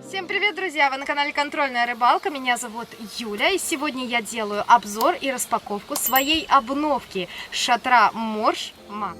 Всем привет, друзья! Вы на канале Контрольная рыбалка. Меня зовут Юля, и сегодня я делаю обзор и распаковку своей обновки шатра Морж Макс.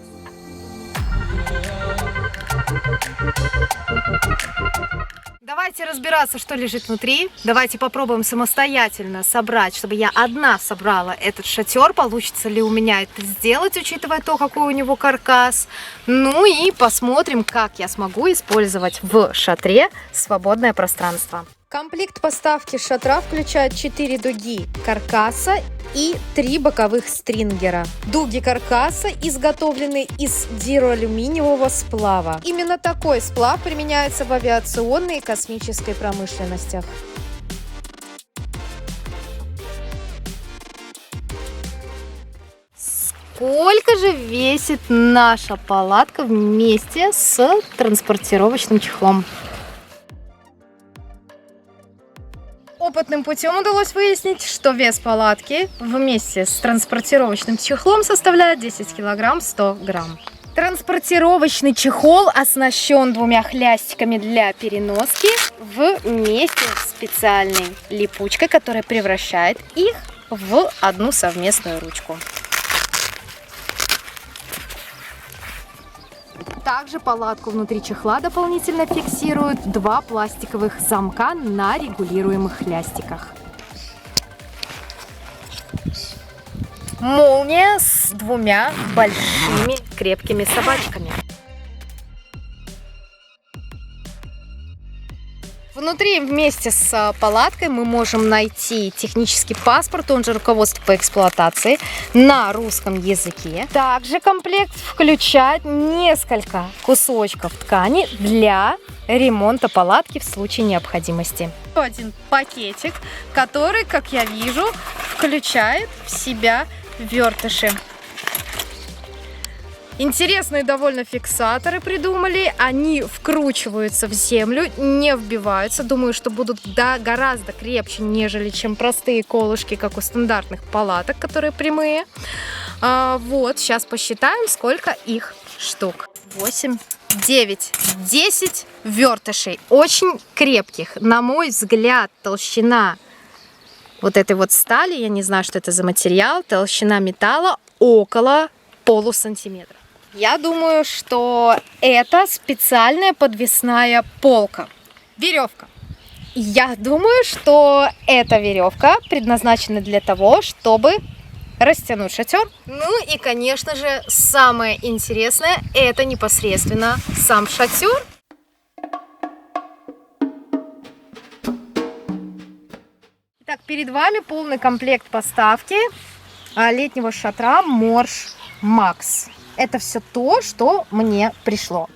Давайте разбираться, что лежит внутри. Давайте попробуем самостоятельно собрать, чтобы я одна собрала этот шатер. Получится ли у меня это сделать, учитывая то, какой у него каркас. Ну и посмотрим, как я смогу использовать в шатре свободное пространство. Комплект поставки шатра включает 4 дуги каркаса и 3 боковых стрингера. Дуги каркаса изготовлены из дюралюминиевого сплава. Именно такой сплав применяется в авиационной и космической промышленностях. Сколько же весит наша палатка вместе с транспортировочным чехлом? Опытным путем удалось выяснить, что вес палатки вместе с транспортировочным чехлом составляет 10 кг 100 грамм. Транспортировочный чехол оснащен 2 хлястиками для переноски вместе с специальной липучкой, которая превращает их в одну совместную ручку. Также палатку внутри чехла дополнительно фиксируют 2 пластиковых замка на регулируемых хлястиках. Молния с 2 большими крепкими собачками. Внутри вместе с палаткой мы можем найти технический паспорт, он же руководство по эксплуатации на русском языке. Также комплект включает несколько кусочков ткани для ремонта палатки в случае необходимости. Один пакетик, который, как я вижу, включает в себя вертыши. Интересные довольно фиксаторы придумали, они вкручиваются в землю, не вбиваются. Думаю, что будут гораздо крепче, нежели чем простые колышки, как у стандартных палаток, которые прямые. Вот, сейчас посчитаем, сколько их штук. 8, 9, 10 вертышей, очень крепких. На мой взгляд, толщина вот этой вот стали, я не знаю, что это за материал, толщина металла около полусантиметра. Я думаю, что это специальная подвесная полка. Веревка. Я думаю, что эта веревка предназначена для того, чтобы растянуть шатер. Ну и, конечно же, самое интересное, это непосредственно сам шатер. Итак, перед вами полный комплект поставки летнего шатра Морж Макс. Это все то, что мне пришло.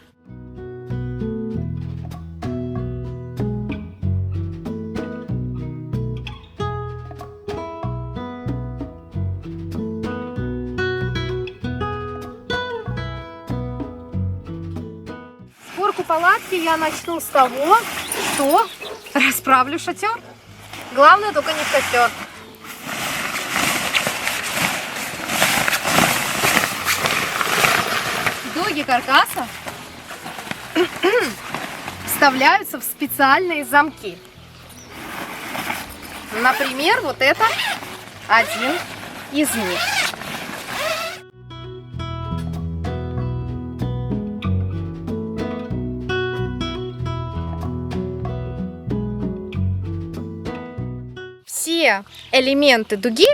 Сборку палатки я начну с того, что расправлю шатер. Главное только не в костер. Дуги каркаса вставляются в специальные замки. Например, вот это один из них. Все элементы дуги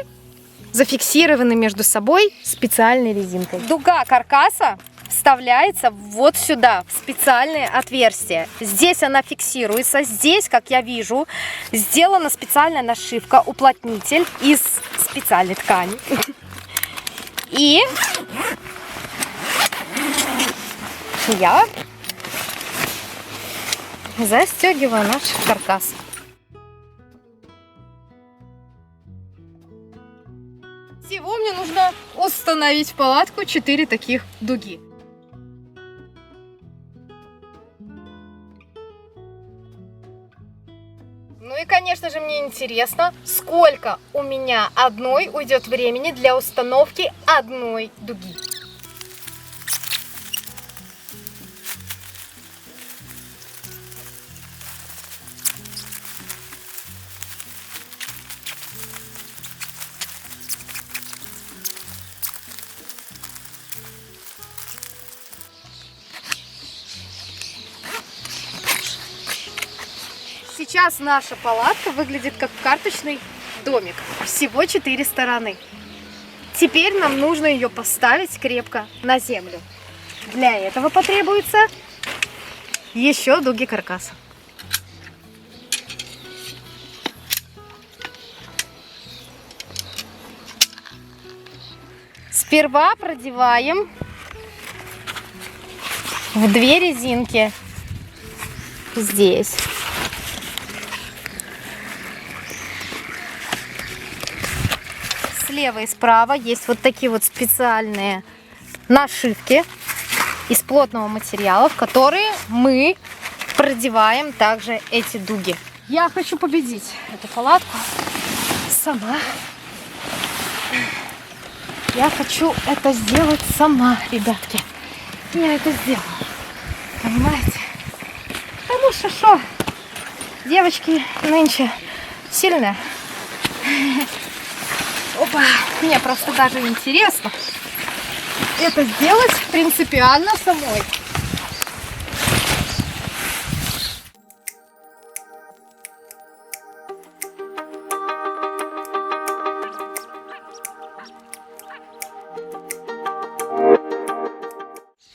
зафиксированы между собой специальной резинкой. Дуга каркаса вставляется вот сюда, в специальные отверстия. Здесь она фиксируется. Здесь, как я вижу, сделана специальная нашивка, уплотнитель из специальной ткани. И я застегиваю наш каркас. мне нужно установить в палатку 4 таких дуги. Ну и, конечно же, мне интересно, сколько у меня одной уйдет времени для установки одной дуги. Сейчас наша палатка выглядит как карточный домик. Всего 4 стороны. Теперь нам нужно ее поставить крепко на землю. Для этого потребуется еще дуги каркаса. Сперва продеваем в 2 резинки здесь. Слева и справа есть вот такие вот специальные нашивки из плотного материала, в которые мы продеваем также эти дуги. Я хочу победить эту палатку сама. Я хочу это сделать сама, ребятки. Я это сделаю. Понимаете? Потому что девочки нынче сильные. Опа, мне просто даже интересно это сделать принципиально самой.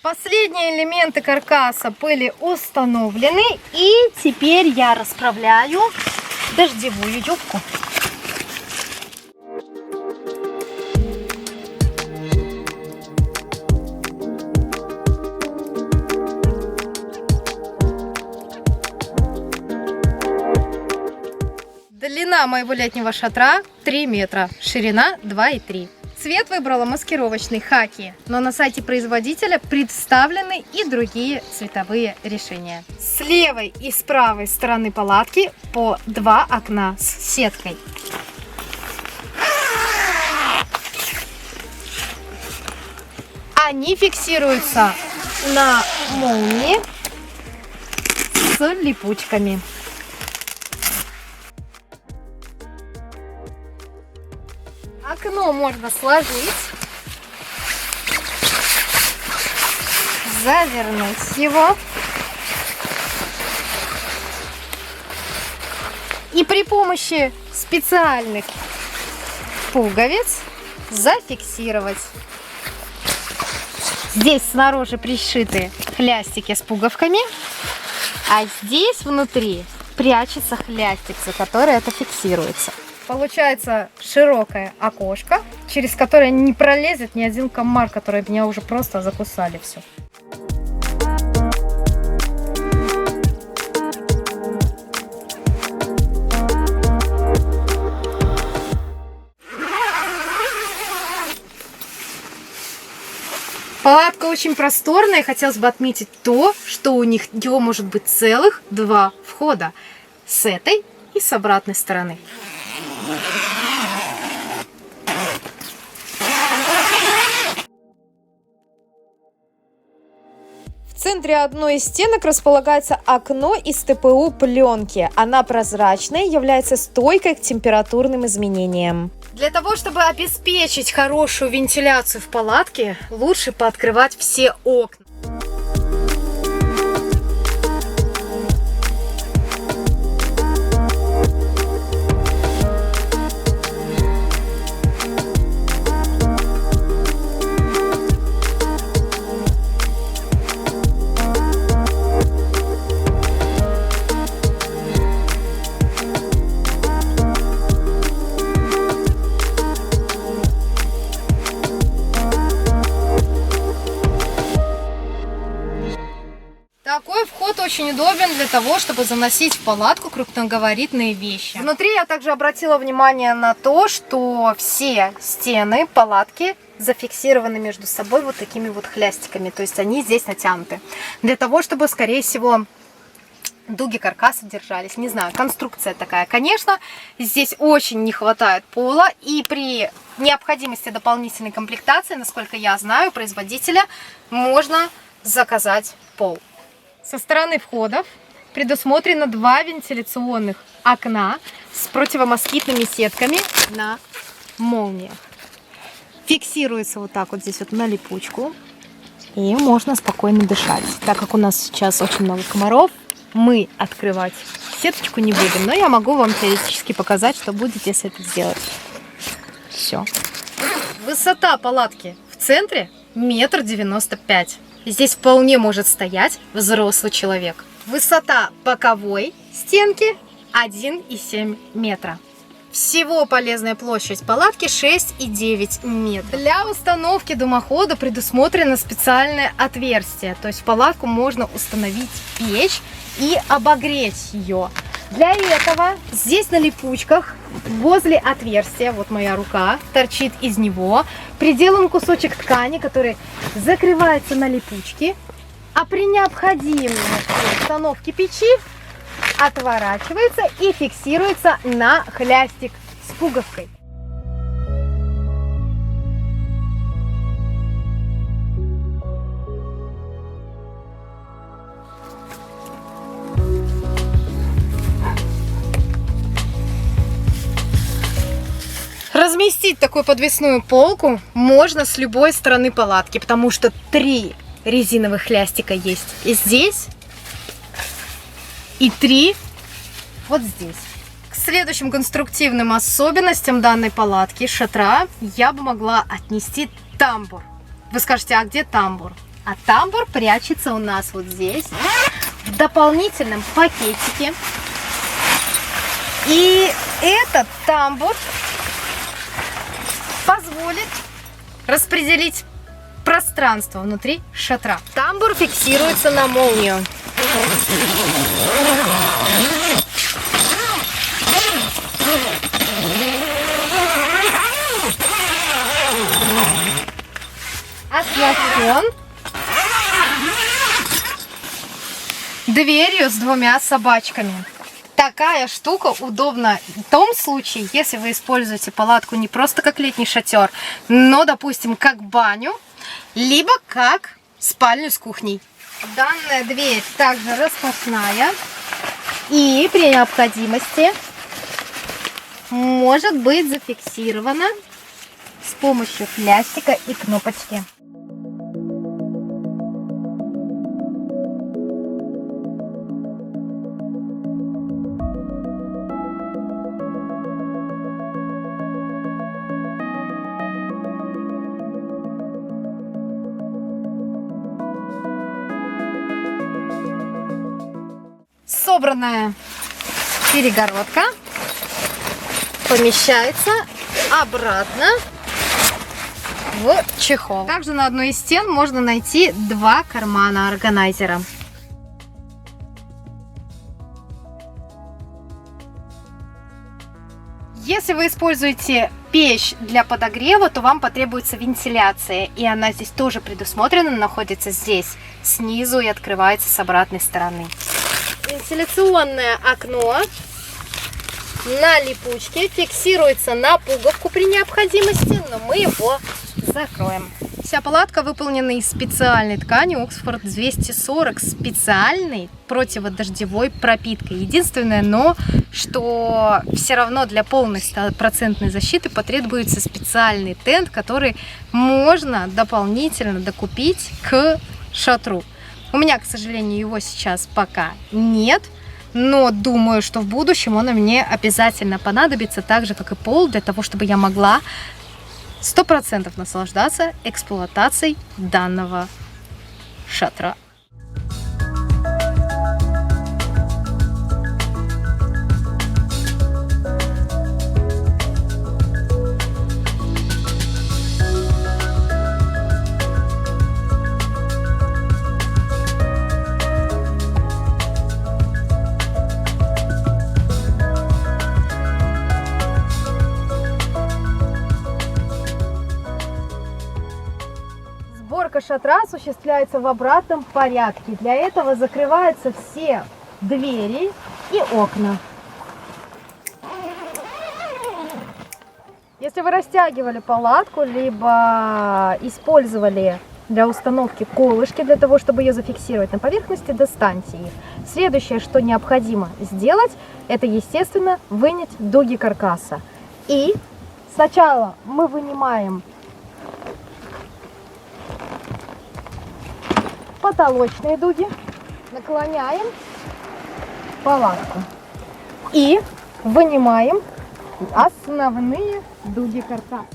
Последние элементы каркаса были установлены, и теперь я расправляю дождевую юбку. Длина моего летнего шатра 3 метра, ширина 2,3. Цвет выбрала маскировочный хаки, но на сайте производителя представлены и другие цветовые решения. С левой и с правой стороны палатки по 2 окна с сеткой. Они фиксируются на молнии с липучками. Окно можно сложить, завернуть его и при помощи специальных пуговиц зафиксировать. Здесь снаружи пришиты хлястики с пуговками, а здесь внутри прячется хлястик, за который это фиксируется. Получается широкое окошко, через которое не пролезет ни один комар, которые меня уже просто закусали все. Палатка очень просторная, и хотелось бы отметить то, что у них может быть целых 2 входа. С этой и с обратной стороны. В центре одной из стенок располагается окно из ТПУ пленки. Она прозрачная, является стойкой к температурным изменениям. Для того, чтобы обеспечить хорошую вентиляцию в палатке, лучше пооткрывать все окна. очень удобен для того, чтобы заносить в палатку крупногабаритные вещи. Внутри я также обратила внимание на то, что все стены палатки зафиксированы между собой вот такими вот хлястиками. То есть они здесь натянуты. Для того, чтобы, скорее всего, дуги каркаса держались. Не знаю, конструкция такая. Конечно, здесь очень не хватает пола. И при необходимости дополнительной комплектации, насколько я знаю, производителя можно заказать пол. Со стороны входов предусмотрено 2 вентиляционных окна с противомоскитными сетками на молниях. Фиксируется вот так вот здесь вот на липучку. И можно спокойно дышать. Так как у нас сейчас очень много комаров, мы открывать сеточку не будем. Но я могу вам теоретически показать, что будет, если это сделать. Все. Высота палатки в центре 1,95 м. Здесь вполне может стоять взрослый человек. Высота боковой стенки 1,7 метра. Всего полезная площадь палатки 6,9 метра. Для установки дымохода предусмотрено специальное отверстие. То есть в палатку можно установить печь и обогреть ее. Для этого здесь на липучках возле отверстия, вот моя рука торчит из него, приделан кусочек ткани, который закрывается на липучке, а при необходимости установки печи отворачивается и фиксируется на хлястик с пуговкой. Разместить такую подвесную полку можно с любой стороны палатки, потому что 3 резиновых хлястика есть и здесь, и 3 вот здесь. К следующим конструктивным особенностям данной палатки, шатра, я бы могла отнести тамбур. Вы скажете, а где тамбур? А тамбур прячется у нас вот здесь, в дополнительном пакетике. И этот тамбур позволит распределить пространство внутри шатра. Тамбур фиксируется на молнию. Оснащен дверью с 2 собачками. Такая штука удобна в том случае, если вы используете палатку не просто как летний шатер, но, допустим, как баню, либо как спальню с кухней. Данная дверь также распашная и при необходимости может быть зафиксирована с помощью хлястика и кнопочки. Собранная перегородка помещается обратно в чехол. Также на одной из стен можно найти 2 кармана органайзера. Если вы используете печь для подогрева, то вам потребуется вентиляция. И она здесь тоже предусмотрена, находится здесь снизу и открывается с обратной стороны. Вентиляционное окно на липучке фиксируется на пуговку при необходимости, но мы его закроем. Вся палатка выполнена из специальной ткани Oxford 240 специальной противодождевой пропиткой. Единственное, но что все равно для полной 100% защиты потребуется специальный тент, который можно дополнительно докупить к шатру. У меня, к сожалению, его сейчас пока нет, но думаю, что в будущем он мне обязательно понадобится, так же, как и пол, для того, чтобы я могла 100% наслаждаться эксплуатацией данного шатра. установка шатра осуществляется в обратном порядке. Для этого закрываются все двери и окна. Если вы растягивали палатку, либо использовали для установки колышки, для того, чтобы ее зафиксировать на поверхности, достаньте их. Следующее, что необходимо сделать, это, естественно, вынять дуги каркаса. И сначала мы вынимаем потолочные дуги, наклоняем палатку и вынимаем основные дуги каркаса.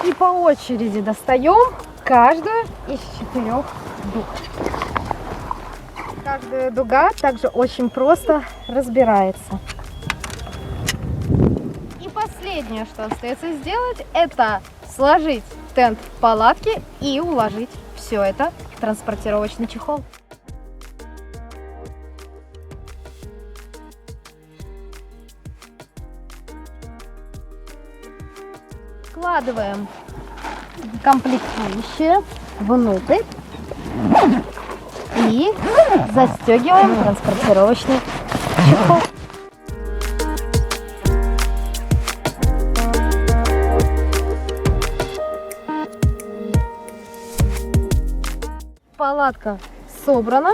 И по очереди достаем каждую из 4 дуг. Каждая дуга также очень просто разбирается. И последнее, что остается сделать, это сложить тент в палатке и уложить все это в транспортировочный чехол. Вкладываем комплектующие внутрь и застегиваем транспортировочный чехол. Палатка собрана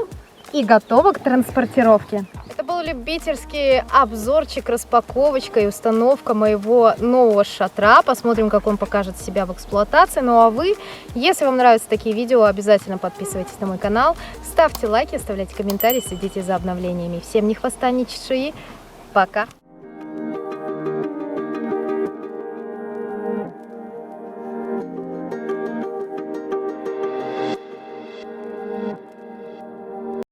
и готова к транспортировке. Это был любительский обзорчик, распаковочка и установка моего нового шатра. Посмотрим, как он покажет себя в эксплуатации. Ну а вы, если вам нравятся такие видео, обязательно подписывайтесь на мой канал, ставьте лайки, оставляйте комментарии, следите за обновлениями. Всем ни хвоста, ни чешуи. Пока!